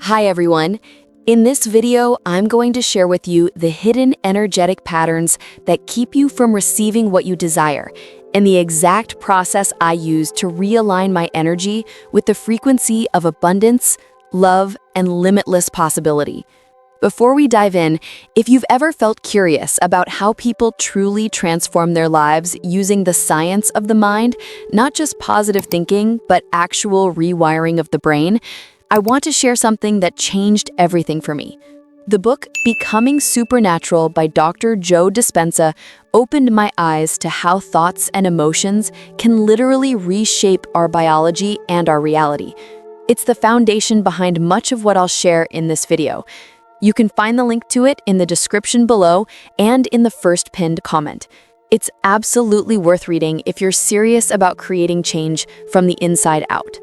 Hi everyone. In this video, I'm going to share with you the hidden energetic patterns that keep you from receiving what you desire, and the exact process I use to realign my energy with the frequency of abundance, love, and limitless possibility. Before we dive in, if you've ever felt curious about how people truly transform their lives using the science of the mind, not just positive thinking, but actual rewiring of the brain, I want to share something that changed everything for me. The book Becoming Supernatural by Dr. Joe Dispenza opened my eyes to how thoughts and emotions can literally reshape our biology and our reality. It's the foundation behind much of what I'll share in this video. You can find the link to it in the description below and in the first pinned comment. It's absolutely worth reading if you're serious about creating change from the inside out.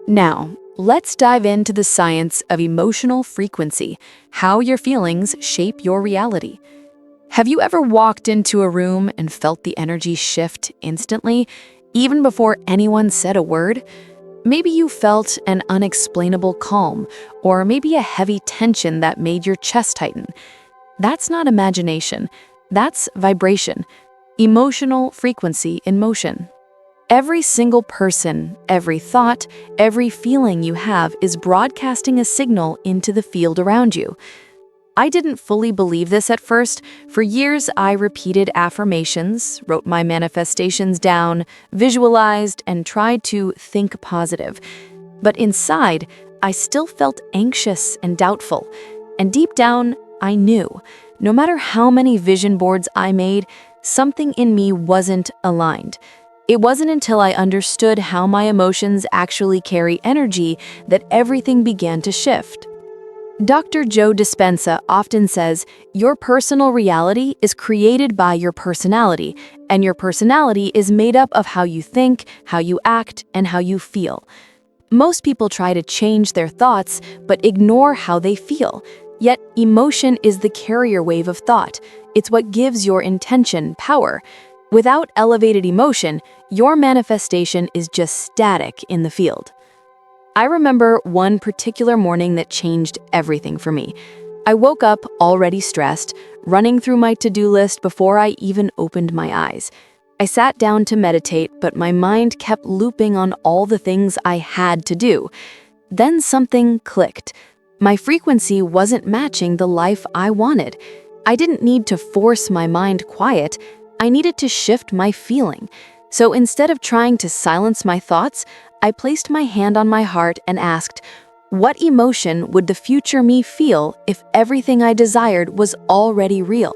Now, let's dive into the science of emotional frequency, how your feelings shape your reality. Have you ever walked into a room and felt the energy shift instantly, even before anyone said a word? Maybe you felt an unexplainable calm, or maybe a heavy tension that made your chest tighten. That's not imagination, that's vibration, emotional frequency in motion. Every single person, every thought, every feeling you have is broadcasting a signal into the field around you. I didn't fully believe this at first. For years, I repeated affirmations, wrote my manifestations down, visualized, and tried to think positive. But inside, I still felt anxious and doubtful. And deep down, I knew, no matter how many vision boards I made, something in me wasn't aligned. It wasn't until I understood how my emotions actually carry energy that everything began to shift. Dr. Joe Dispenza often says, your personal reality is created by your personality, and your personality is made up of how you think, how you act, and how you feel. Most people try to change their thoughts, but ignore how they feel. Yet, emotion is the carrier wave of thought. It's what gives your intention power. Without elevated emotion, your manifestation is just static in the field. I remember one particular morning that changed everything for me. I woke up already stressed, running through my to-do list before I even opened my eyes. I sat down to meditate, but my mind kept looping on all the things I had to do. Then something clicked. My frequency wasn't matching the life I wanted. I didn't need to force my mind quiet. I needed to shift my feeling. So instead of trying to silence my thoughts, I placed my hand on my heart and asked, what emotion would the future me feel if everything I desired was already real?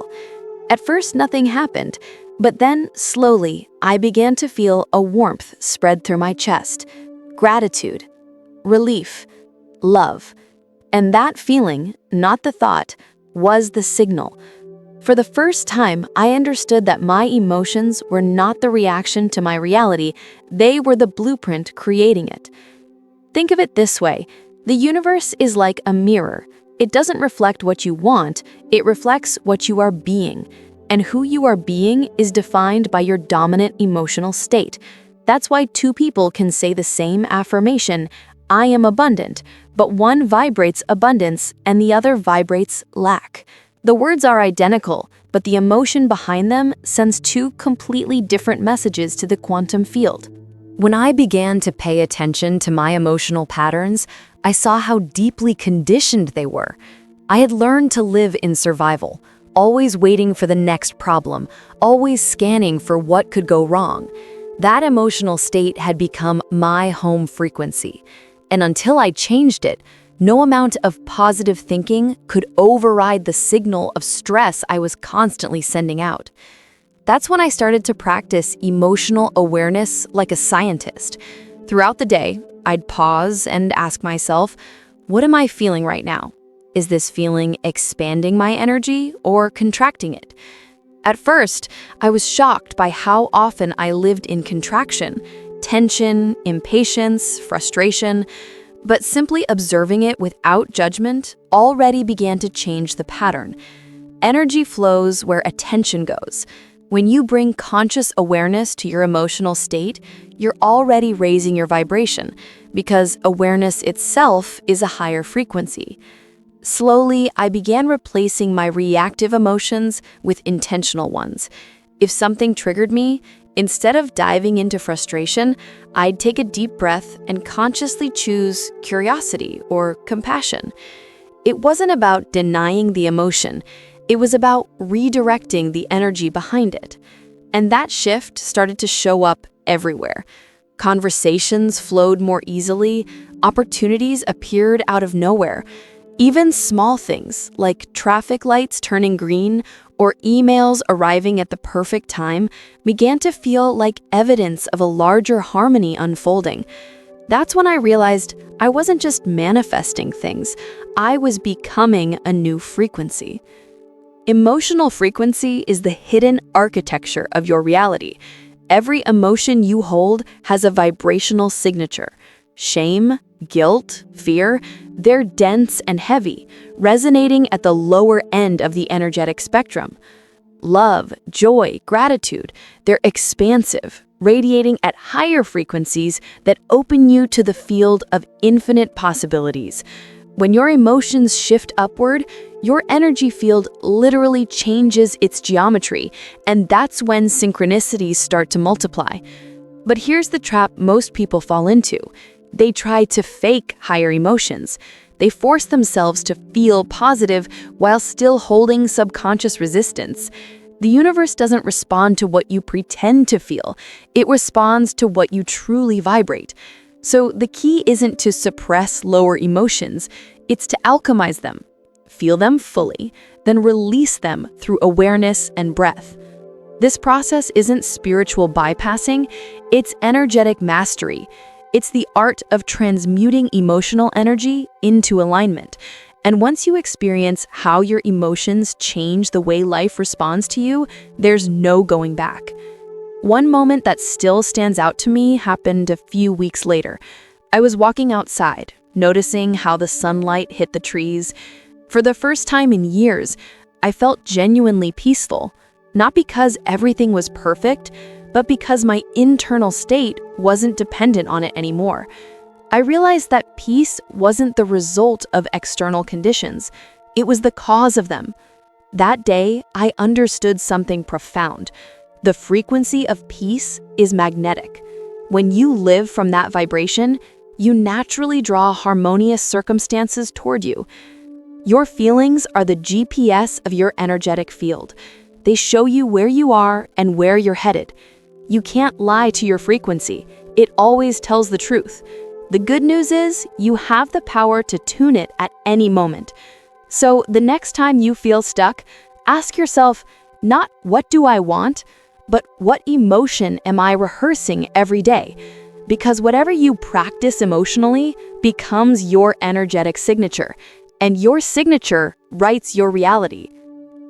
At first, nothing happened, but then, slowly, I began to feel a warmth spread through my chest, gratitude, relief, love. And that feeling, not the thought, was the signal. For the first time, I understood that my emotions were not the reaction to my reality, they were the blueprint creating it. Think of it this way, the universe is like a mirror. It doesn't reflect what you want, it reflects what you are being. And who you are being is defined by your dominant emotional state. That's why two people can say the same affirmation, I am abundant, but one vibrates abundance and the other vibrates lack. The words are identical, but the emotion behind them sends two completely different messages to the quantum field. When I began to pay attention to my emotional patterns, I saw how deeply conditioned they were. I had learned to live in survival, always waiting for the next problem, always scanning for what could go wrong. That emotional state had become my home frequency. And until I changed it, no amount of positive thinking could override the signal of stress I was constantly sending out. That's when I started to practice emotional awareness like a scientist. Throughout the day, I'd pause and ask myself, what am I feeling right now? Is this feeling expanding my energy or contracting it? At first, I was shocked by how often I lived in contraction, tension, impatience, frustration. But simply observing it without judgment already began to change the pattern. Energy flows where attention goes. When you bring conscious awareness to your emotional state, you're already raising your vibration because awareness itself is a higher frequency. Slowly, I began replacing my reactive emotions with intentional ones. If something triggered me, instead of diving into frustration, I'd take a deep breath and consciously choose curiosity or compassion. It wasn't about denying the emotion. It was about redirecting the energy behind it. And that shift started to show up everywhere. Conversations flowed more easily, opportunities appeared out of nowhere. Even small things like traffic lights turning green or emails arriving at the perfect time began to feel like evidence of a larger harmony unfolding. That's when I realized I wasn't just manifesting things, I was becoming a new frequency. Emotional frequency is the hidden architecture of your reality. Every emotion you hold has a vibrational signature. Shame, guilt, fear, they're dense and heavy, resonating at the lower end of the energetic spectrum. Love, joy, gratitude, they're expansive, radiating at higher frequencies that open you to the field of infinite possibilities. When your emotions shift upward, your energy field literally changes its geometry, and that's when synchronicities start to multiply. But here's the trap most people fall into. They try to fake higher emotions. They force themselves to feel positive while still holding subconscious resistance. The universe doesn't respond to what you pretend to feel. It responds to what you truly vibrate. So the key isn't to suppress lower emotions, it's to alchemize them. Feel them fully, then release them through awareness and breath. This process isn't spiritual bypassing, it's energetic mastery. It's the art of transmuting emotional energy into alignment. And once you experience how your emotions change the way life responds to you, there's no going back. One moment that still stands out to me happened a few weeks later. I was walking outside, noticing how the sunlight hit the trees. For the first time in years, I felt genuinely peaceful, not because everything was perfect, but because my internal state wasn't dependent on it anymore. I realized that peace wasn't the result of external conditions, it was the cause of them. That day, I understood something profound. The frequency of peace is magnetic. When you live from that vibration, you naturally draw harmonious circumstances toward you. Your feelings are the GPS of your energetic field. They show you where you are and where you're headed. You can't lie to your frequency. It always tells the truth. The good news is you have the power to tune it at any moment. So the next time you feel stuck, ask yourself, not what do I want, but what emotion am I rehearsing every day? Because whatever you practice emotionally becomes your energetic signature, and your signature writes your reality.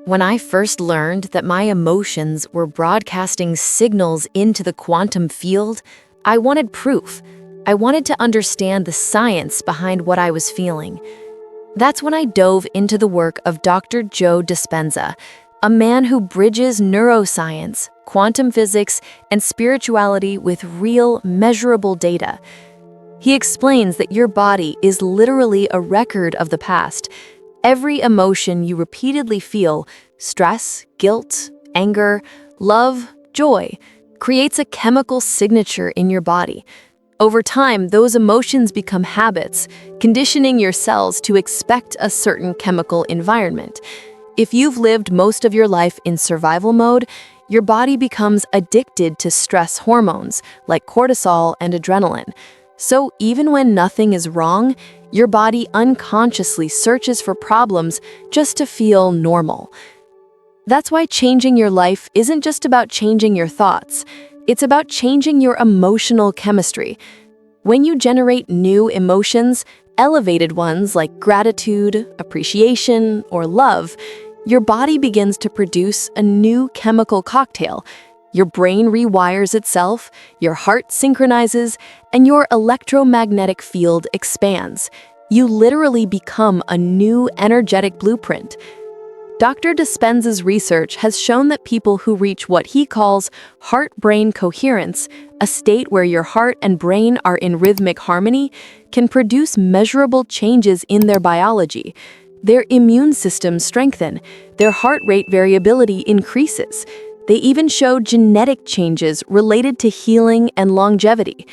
When I first learned that my emotions were broadcasting signals into the quantum field, I wanted proof. I wanted to understand the science behind what I was feeling. That's when I dove into the work of Dr. Joe Dispenza, a man who bridges neuroscience, quantum physics, and spirituality with real, measurable data. He explains that your body is literally a record of the past. Every emotion you repeatedly feel, stress, guilt, anger, love, joy, creates a chemical signature in your body. Over time, those emotions become habits, conditioning your cells to expect a certain chemical environment. If you've lived most of your life in survival mode, your body becomes addicted to stress hormones like cortisol and adrenaline. So even when nothing is wrong, your body unconsciously searches for problems just to feel normal. That's why changing your life isn't just about changing your thoughts. It's about changing your emotional chemistry. When you generate new emotions, elevated ones like gratitude, appreciation, or love, your body begins to produce a new chemical cocktail. Your brain rewires itself, your heart synchronizes, and your electromagnetic field expands. You literally become a new energetic blueprint. Dr. Dispenza's research has shown that people who reach what he calls heart-brain coherence, a state where your heart and brain are in rhythmic harmony, can produce measurable changes in their biology. Their immune systems strengthen, their heart rate variability increases. They even show genetic changes related to healing and longevity.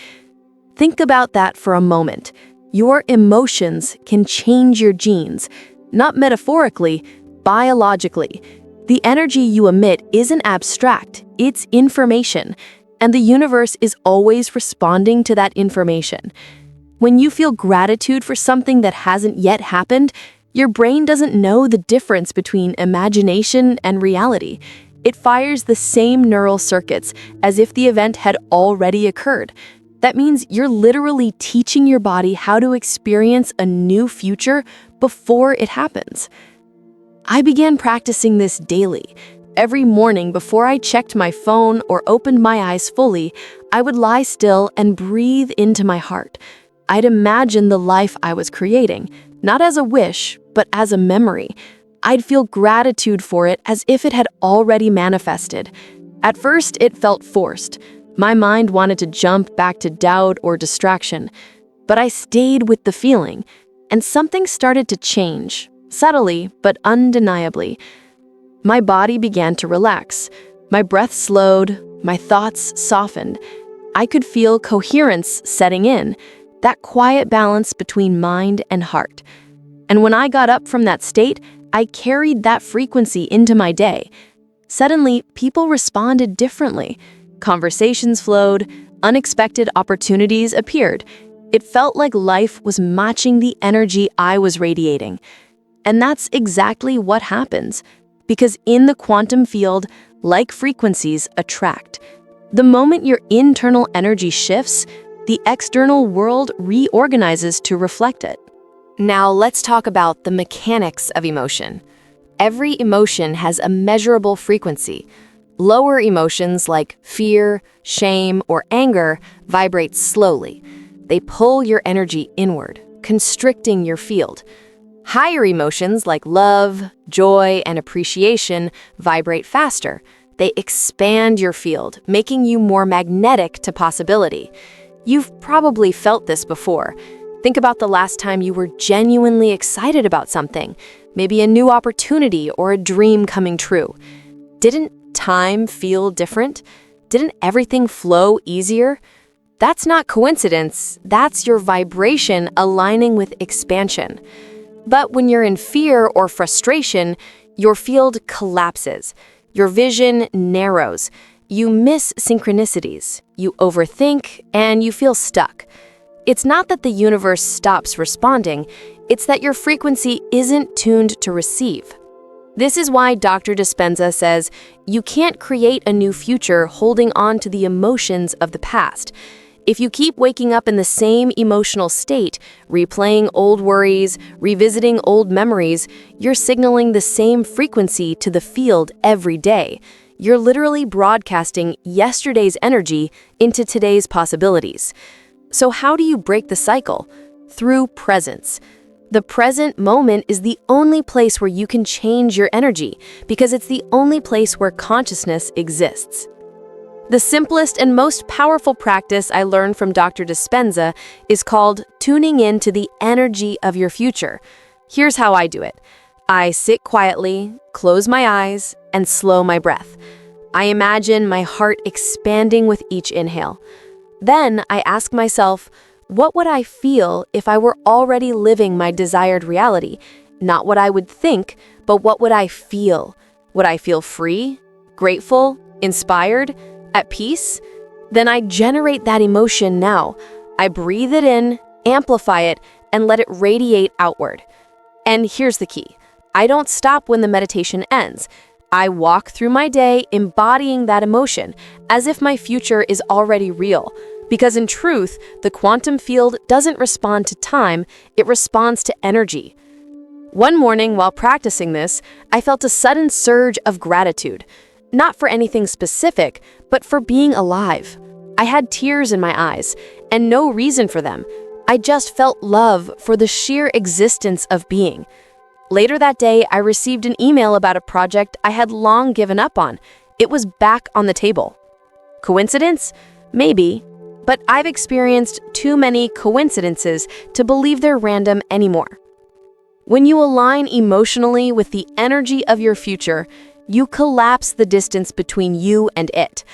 Think about that for a moment. Your emotions can change your genes, not metaphorically, biologically. The energy you emit isn't abstract, it's information, and the universe is always responding to that information. When you feel gratitude for something that hasn't yet happened, your brain doesn't know the difference between imagination and reality. It fires the same neural circuits as if the event had already occurred. That means you're literally teaching your body how to experience a new future before it happens. I began practicing this daily. Every morning before I checked my phone or opened my eyes fully, I would lie still and breathe into my heart. I'd imagine the life I was creating, not as a wish, but as a memory. I'd feel gratitude for it as if it had already manifested. At first, it felt forced. My mind wanted to jump back to doubt or distraction. But I stayed with the feeling, and something started to change. Subtly, but undeniably. My body began to relax. My breath slowed, my thoughts softened. I could feel coherence setting in, that quiet balance between mind and heart. And when I got up from that state, I carried that frequency into my day. Suddenly, people responded differently. Conversations flowed, unexpected opportunities appeared. It felt like life was matching the energy I was radiating. And that's exactly what happens, because in the quantum field, like frequencies attract. The moment your internal energy shifts, the external world reorganizes to reflect it. Now let's talk about the mechanics of emotion. Every emotion has a measurable frequency. Lower emotions like fear, shame, or anger vibrate slowly. They pull your energy inward, constricting your field. Higher emotions like love, joy, and appreciation vibrate faster. They expand your field, making you more magnetic to possibility. You've probably felt this before. Think about the last time you were genuinely excited about something, maybe a new opportunity or a dream coming true. Didn't time feel different? Didn't everything flow easier? That's not coincidence. That's your vibration aligning with expansion. But when you're in fear or frustration, your field collapses. Your vision narrows. You miss synchronicities. You overthink, and you feel stuck. It's not that the universe stops responding. It's that your frequency isn't tuned to receive. This is why Dr. Dispenza says you can't create a new future holding on to the emotions of the past. If you keep waking up in the same emotional state, replaying old worries, revisiting old memories, you're signaling the same frequency to the field every day. You're literally broadcasting yesterday's energy into today's possibilities. So how do you break the cycle? Through presence. The present moment is the only place where you can change your energy because it's the only place where consciousness exists. The simplest and most powerful practice I learned from Dr. Dispenza is called tuning in to the energy of your future. Here's how I do it. I sit quietly, close my eyes, and slow my breath. I imagine my heart expanding with each inhale. Then I ask myself, what would I feel if I were already living my desired reality? Not what I would think, but what would I feel? Would I feel free, grateful, inspired, at peace? Then I generate that emotion now. I breathe it in, amplify it, and let it radiate outward. And here's the key. I don't stop when the meditation ends. I walk through my day embodying that emotion, as if my future is already real. Because in truth, the quantum field doesn't respond to time, it responds to energy. One morning while practicing this, I felt a sudden surge of gratitude. Not for anything specific, but for being alive. I had tears in my eyes, and no reason for them. I just felt love for the sheer existence of being. Later that day, I received an email about a project I had long given up on. It was back on the table. Coincidence? Maybe. But I've experienced too many coincidences to believe they're random anymore. When you align emotionally with the energy of your future, you collapse the distance between you and it.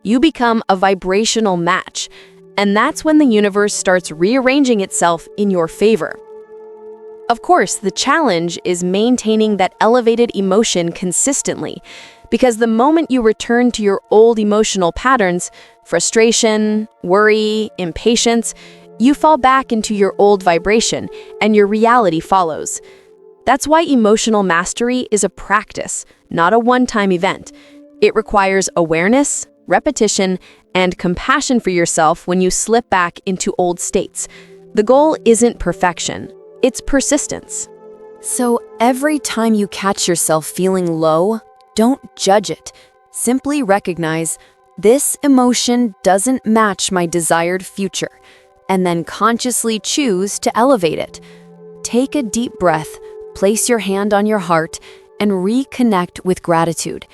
You become a vibrational match, and that's when the universe starts rearranging itself in your favor. Of course, the challenge is maintaining that elevated emotion consistently, because the moment you return to your old emotional patterns, frustration, worry, impatience, you fall back into your old vibration, and your reality follows. That's why emotional mastery is a practice, not a one-time event. It requires awareness, repetition, and compassion for yourself when you slip back into old states. The goal isn't perfection, it's persistence. So every time you catch yourself feeling low, don't judge it. Simply recognize, this emotion doesn't match my desired future, and then consciously choose to elevate it. Take a deep breath, place your hand on your heart, and reconnect with gratitude.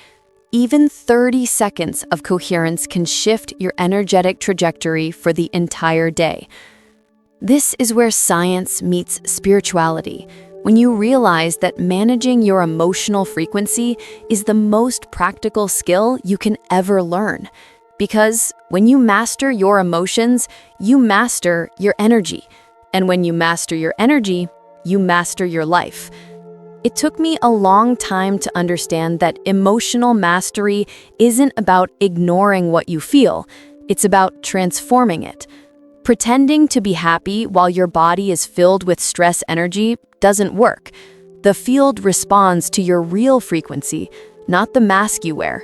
Even 30 seconds of coherence can shift your energetic trajectory for the entire day. This is where science meets spirituality, when you realize that managing your emotional frequency is the most practical skill you can ever learn. Because when you master your emotions, you master your energy. And when you master your energy, you master your life. It took me a long time to understand that emotional mastery isn't about ignoring what you feel, it's about transforming it. Pretending to be happy while your body is filled with stress energy doesn't work. The field responds to your real frequency, not the mask you wear.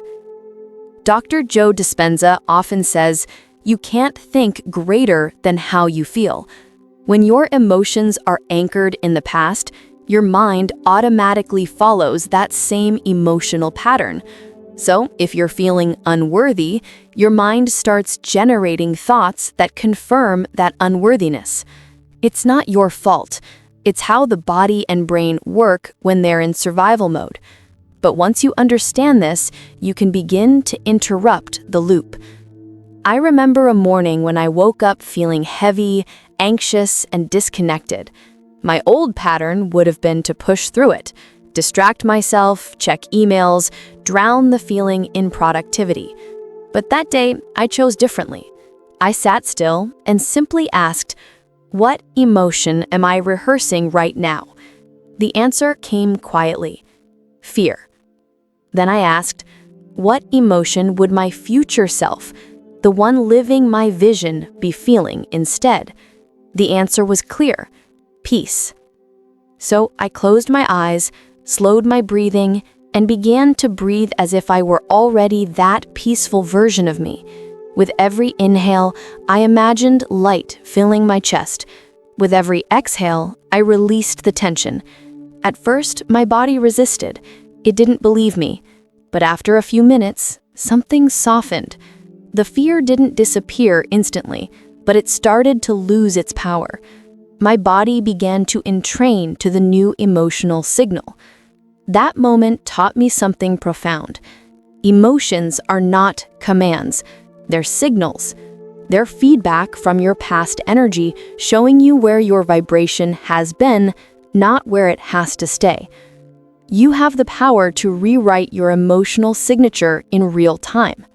Dr. Joe Dispenza often says, you can't think greater than how you feel. When your emotions are anchored in the past, your mind automatically follows that same emotional pattern. So, if you're feeling unworthy, your mind starts generating thoughts that confirm that unworthiness. It's not your fault. It's how the body and brain work when they're in survival mode. But once you understand this, you can begin to interrupt the loop. I remember a morning when I woke up feeling heavy, anxious, and disconnected. My old pattern would have been to push through it, distract myself, check emails, drown the feeling in productivity. But that day, I chose differently. I sat still and simply asked, what emotion am I rehearsing right now? The answer came quietly, fear. Then I asked, what emotion would my future self, the one living my vision, be feeling instead? The answer was clear, peace. So I closed my eyes, slowed my breathing, and began to breathe as if I were already that peaceful version of me. With every inhale, I imagined light filling my chest. With every exhale, I released the tension. At first, my body resisted. It didn't believe me. But after a few minutes, something softened. The fear didn't disappear instantly, but it started to lose its power. My body began to entrain to the new emotional signal. That moment taught me something profound. Emotions are not commands, they're signals. They're feedback from your past energy showing you where your vibration has been, not where it has to stay. You have the power to rewrite your emotional signature in real time.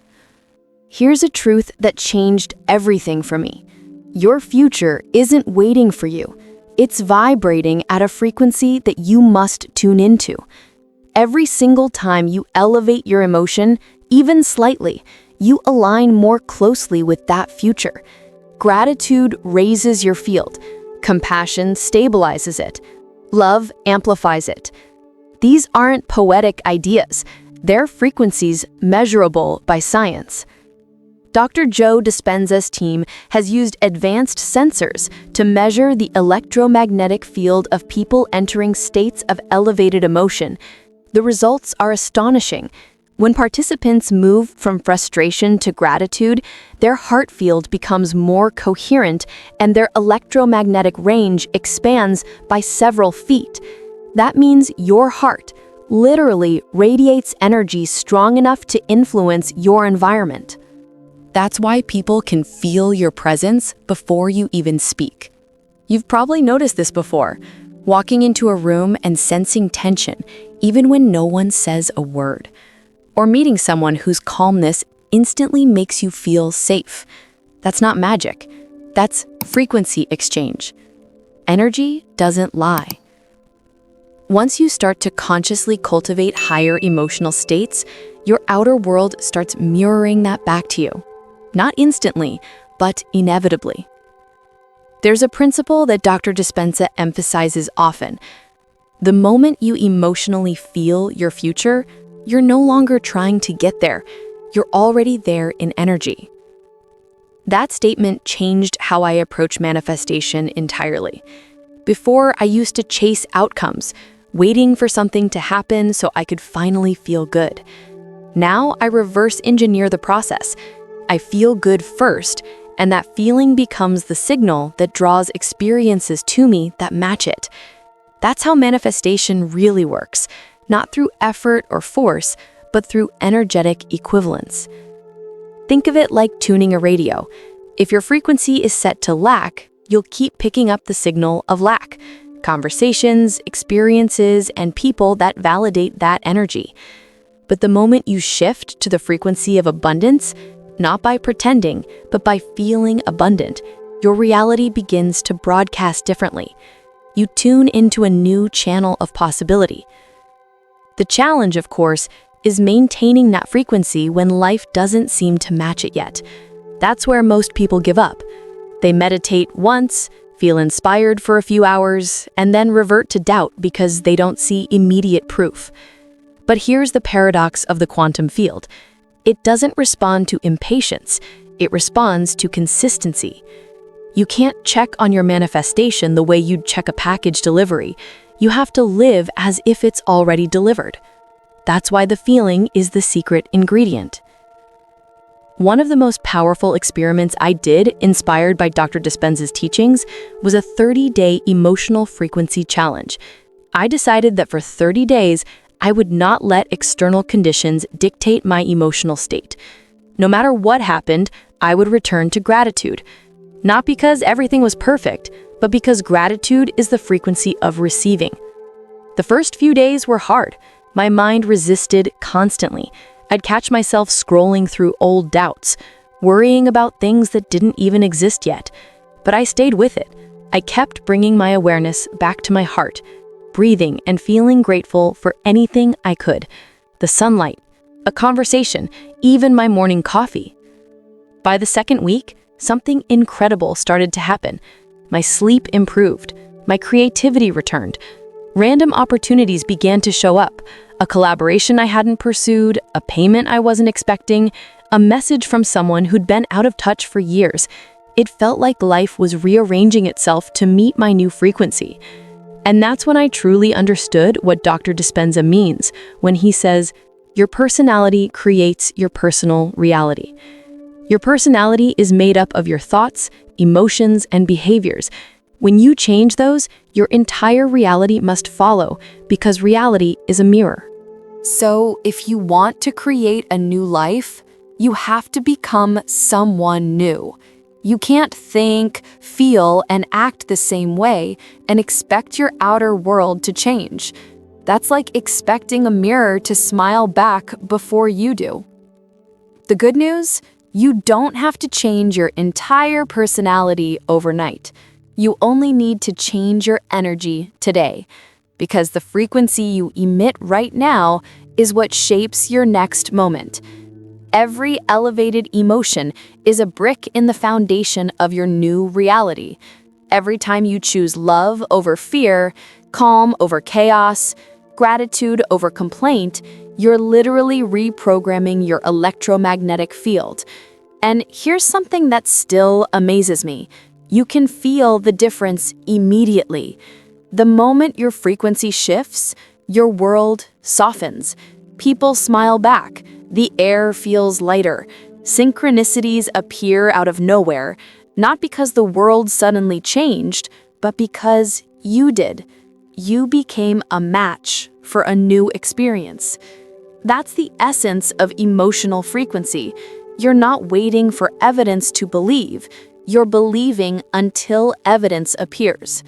Here's a truth that changed everything for me. Your future isn't waiting for you. It's vibrating at a frequency that you must tune into. Every single time you elevate your emotion, even slightly, you align more closely with that future. Gratitude raises your field. Compassion stabilizes it. Love amplifies it. These aren't poetic ideas. They're frequencies measurable by science. Dr. Joe Dispenza's team has used advanced sensors to measure the electromagnetic field of people entering states of elevated emotion. The results are astonishing. When participants move from frustration to gratitude, their heart field becomes more coherent and their electromagnetic range expands by several feet. That means your heart literally radiates energy strong enough to influence your environment. That's why people can feel your presence before you even speak. You've probably noticed this before, walking into a room and sensing tension even when no one says a word. Or meeting someone whose calmness instantly makes you feel safe. That's not magic. That's frequency exchange. Energy doesn't lie. Once you start to consciously cultivate higher emotional states, your outer world starts mirroring that back to you. Not instantly, but inevitably. There's a principle that Dr. Dispenza emphasizes often. The moment you emotionally feel your future, you're no longer trying to get there. You're already there in energy. That statement changed how I approach manifestation entirely. Before, I used to chase outcomes, waiting for something to happen so I could finally feel good. Now, I reverse engineer the process. I feel good first, and that feeling becomes the signal that draws experiences to me that match it. That's how manifestation really works, not through effort or force, but through energetic equivalence. Think of it like tuning a radio. If your frequency is set to lack, you'll keep picking up the signal of lack. Conversations, experiences, and people that validate that energy. But the moment you shift to the frequency of abundance, not by pretending, but by feeling abundant, your reality begins to broadcast differently. You tune into a new channel of possibility. The challenge, of course, is maintaining that frequency when life doesn't seem to match it yet. That's where most people give up. They meditate once, feel inspired for a few hours, and then revert to doubt because they don't see immediate proof. But here's the paradox of the quantum field. It doesn't respond to impatience, it responds to consistency. You can't check on your manifestation the way you'd check a package delivery. You have to live as if it's already delivered. That's why the feeling is the secret ingredient. One of the most powerful experiments I did, inspired by Dr. Dispenza's teachings, was a 30-day emotional frequency challenge. I decided that for 30 days, I would not let external conditions dictate my emotional state. No matter what happened, I would return to gratitude. Not because everything was perfect, but because gratitude is the frequency of receiving. The first few days were hard. My mind resisted constantly. I'd catch myself scrolling through old doubts, worrying about things that didn't even exist yet. But I stayed with it. I kept bringing my awareness back to my heart, breathing and feeling grateful for anything I could. The sunlight, a conversation, even my morning coffee. By the second week, something incredible started to happen. My sleep improved. My creativity returned. Random opportunities began to show up. A collaboration I hadn't pursued, a payment I wasn't expecting, a message from someone who'd been out of touch for years. It felt like life was rearranging itself to meet my new frequency. And that's when I truly understood what Dr. Dispenza means when he says, your personality creates your personal reality. Your personality is made up of your thoughts, emotions, and behaviors. When you change those, your entire reality must follow, because reality is a mirror. So, if you want to create a new life, you have to become someone new. You can't think, feel, and act the same way and expect your outer world to change. That's like expecting a mirror to smile back before you do. The good news? You don't have to change your entire personality overnight. You only need to change your energy today, because the frequency you emit right now is what shapes your next moment. Every elevated emotion is a brick in the foundation of your new reality. Every time you choose love over fear, calm over chaos, gratitude over complaint, you're literally reprogramming your electromagnetic field. And here's something that still amazes me. You can feel the difference immediately. The moment your frequency shifts, your world softens. People smile back. The air feels lighter. Synchronicities appear out of nowhere, not because the world suddenly changed, but because you did. you became a match for a new experience. That's the essence of emotional frequency. You're not waiting for evidence to believe, you're believing until evidence appears.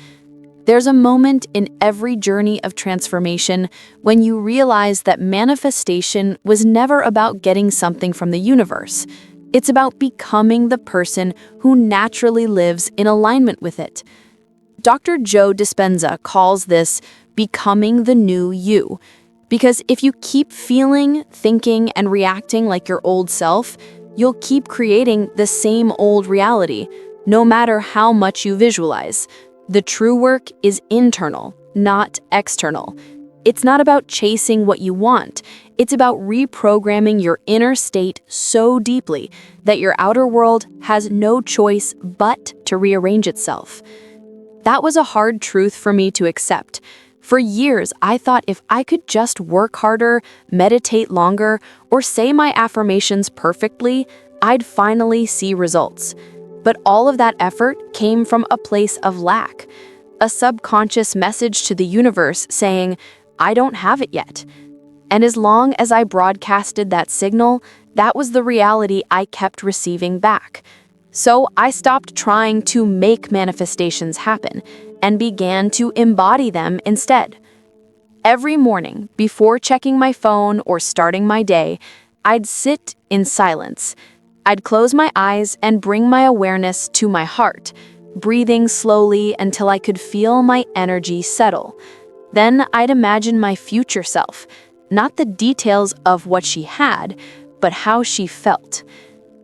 There's a moment in every journey of transformation when you realize that manifestation was never about getting something from the universe. It's about becoming the person who naturally lives in alignment with it. Dr. Joe Dispenza calls this becoming the new you. Because if you keep feeling, thinking, and reacting like your old self, you'll keep creating the same old reality, no matter how much you visualize. The true work is internal, not external. It's not about chasing what you want. It's about reprogramming your inner state so deeply that your outer world has no choice but to rearrange itself. That was a hard truth for me to accept. For years, I thought if I could just work harder, meditate longer, or say my affirmations perfectly, I'd finally see results. But all of that effort came from a place of lack, a subconscious message to the universe saying, I don't have it yet. And as long as I broadcasted that signal, that was the reality I kept receiving back. So I stopped trying to make manifestations happen and began to embody them instead. Every morning, before checking my phone or starting my day, I'd sit in silence. I'd close my eyes and bring my awareness to my heart, breathing slowly until I could feel my energy settle. Then I'd imagine my future self, not the details of what she had, but how she felt.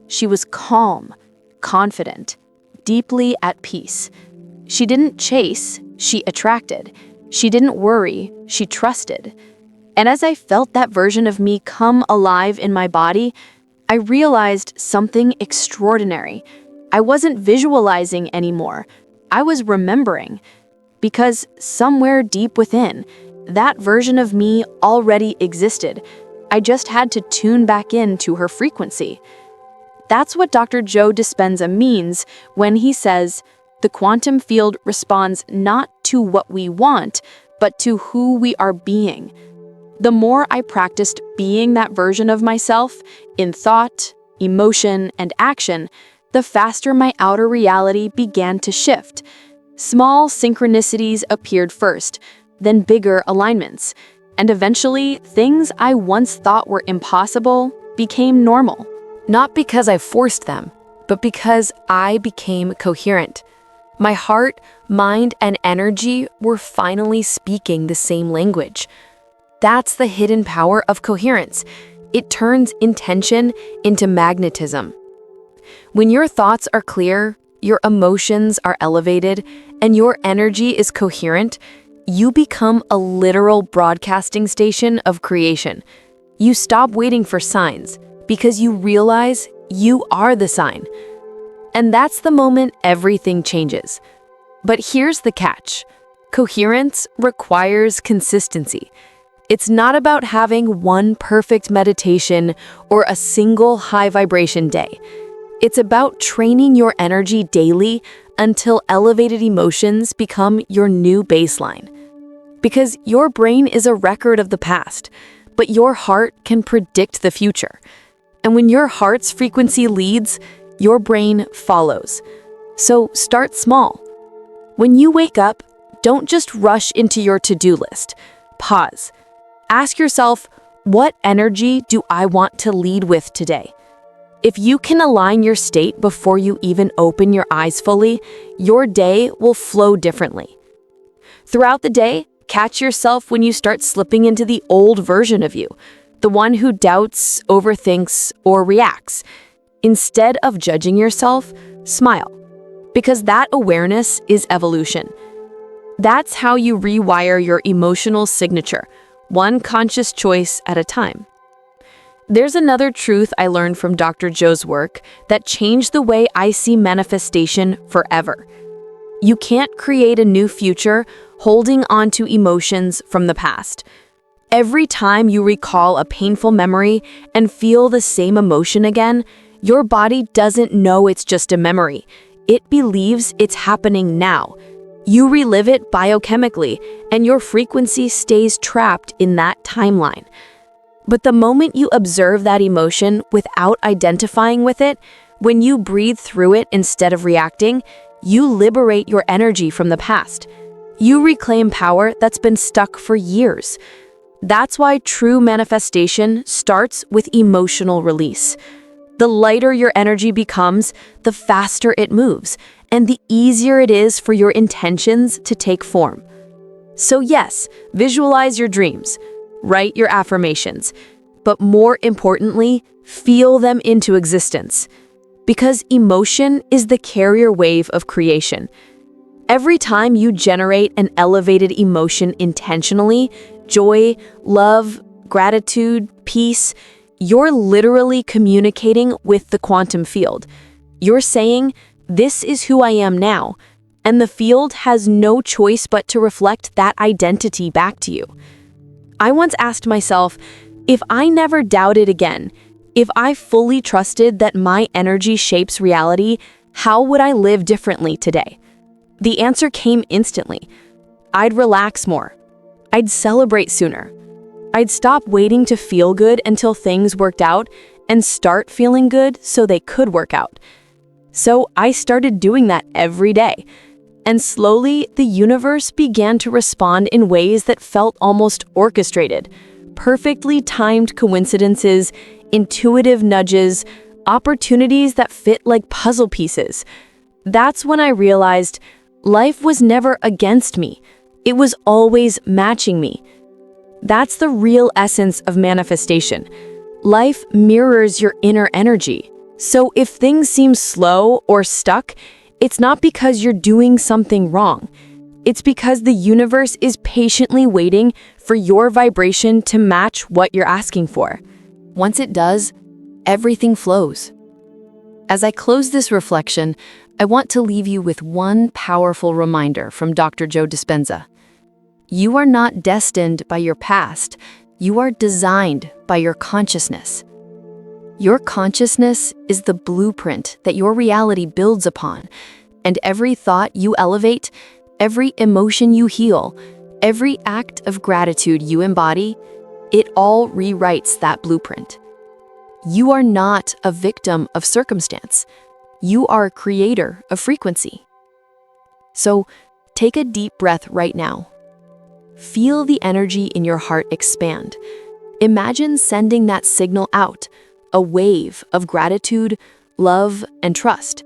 She was calm, confident, deeply at peace. She didn't chase, she attracted. She didn't worry, she trusted. And as I felt that version of me come alive in my body, I realized something extraordinary. I wasn't visualizing anymore. I was remembering. Because somewhere deep within, that version of me already existed. I just had to tune back into her frequency. That's what Dr. Joe Dispenza means when he says, the quantum field responds not to what we want, but to who we are being. The more I practiced being that version of myself in thought, emotion, and action, the faster my outer reality began to shift. Small synchronicities appeared first, then bigger alignments, and eventually things I once thought were impossible became normal. Not because I forced them, but because I became coherent. My heart, mind, and energy were finally speaking the same language. That's the hidden power of coherence. It turns intention into magnetism. When your thoughts are clear, your emotions are elevated, and your energy is coherent, you become a literal broadcasting station of creation. You stop waiting for signs because you realize you are the sign. And that's the moment everything changes. But here's the catch. Coherence requires consistency. It's not about having one perfect meditation or a single high vibration day. It's about training your energy daily until elevated emotions become your new baseline. Because your brain is a record of the past, but your heart can predict the future. And when your heart's frequency leads, your brain follows. So start small. When you wake up, don't just rush into your to-do list. Pause. Ask yourself, what energy do I want to lead with today? If you can align your state before you even open your eyes fully, your day will flow differently. Throughout the day, catch yourself when you start slipping into the old version of you, the one who doubts, overthinks, or reacts. Instead of judging yourself, smile, because that awareness is evolution. That's how you rewire your emotional signature, one conscious choice at a time. There's another truth I learned from Dr. Joe's work that changed the way I see manifestation forever. You can't create a new future holding on to emotions from the past. Every time you recall a painful memory and feel the same emotion again, your body doesn't know it's just a memory. It believes it's happening now. You relive it biochemically, and your frequency stays trapped in that timeline. But the moment you observe that emotion without identifying with it, when you breathe through it instead of reacting, you liberate your energy from the past. You reclaim power that's been stuck for years. That's why true manifestation starts with emotional release. The lighter your energy becomes, the faster it moves, and the easier it is for your intentions to take form. So yes, visualize your dreams, write your affirmations, but more importantly, feel them into existence. Because emotion is the carrier wave of creation. Every time you generate an elevated emotion intentionally, joy, love, gratitude, peace, you're literally communicating with the quantum field. You're saying, "This is who I am now," and the field has no choice but to reflect that identity back to you. I once asked myself, if I never doubted again, if I fully trusted that my energy shapes reality, how would I live differently today? The answer came instantly. I'd relax more. I'd celebrate sooner. I'd stop waiting to feel good until things worked out and start feeling good so they could work out. So I started doing that every day. And slowly, the universe began to respond in ways that felt almost orchestrated. Perfectly timed coincidences, intuitive nudges, opportunities that fit like puzzle pieces. That's when I realized life was never against me. It was always matching me. That's the real essence of manifestation. Life mirrors your inner energy. So if things seem slow or stuck, it's not because you're doing something wrong. It's because the universe is patiently waiting for your vibration to match what you're asking for. Once it does, everything flows. As I close this reflection, I want to leave you with one powerful reminder from Dr. Joe Dispenza. You are not destined by your past. You are designed by your consciousness. Your consciousness is the blueprint that your reality builds upon, and every thought you elevate, every emotion you heal, every act of gratitude you embody, it all rewrites that blueprint. You are not a victim of circumstance. You are a creator of frequency. So take a deep breath right now. Feel the energy in your heart expand. Imagine sending that signal out, a wave of gratitude, love, and trust.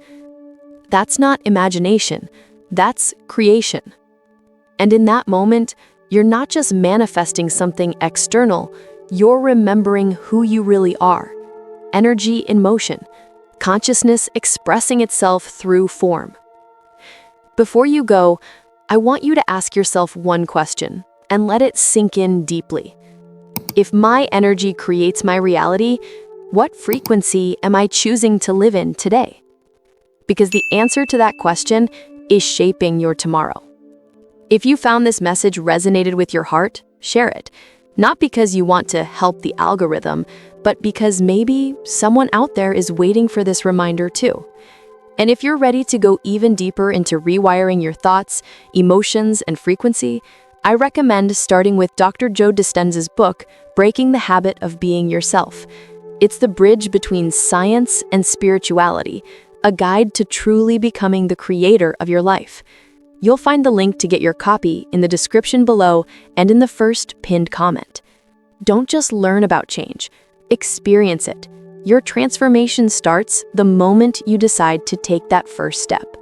That's not imagination, that's creation. And in that moment, you're not just manifesting something external, you're remembering who you really are. Energy in motion, consciousness expressing itself through form. Before you go, I want you to ask yourself one question and let it sink in deeply. If my energy creates my reality, what frequency am I choosing to live in today? Because the answer to that question is shaping your tomorrow. If you found this message resonated with your heart, share it. Not because you want to help the algorithm, but because maybe someone out there is waiting for this reminder too. And if you're ready to go even deeper into rewiring your thoughts, emotions, and frequency, I recommend starting with Dr. Joe Dispenza's book, Breaking the Habit of Being Yourself. It's the bridge between science and spirituality, a guide to truly becoming the creator of your life. You'll find the link to get your copy in the description below and in the first pinned comment. Don't just learn about change, experience it. Your transformation starts the moment you decide to take that first step.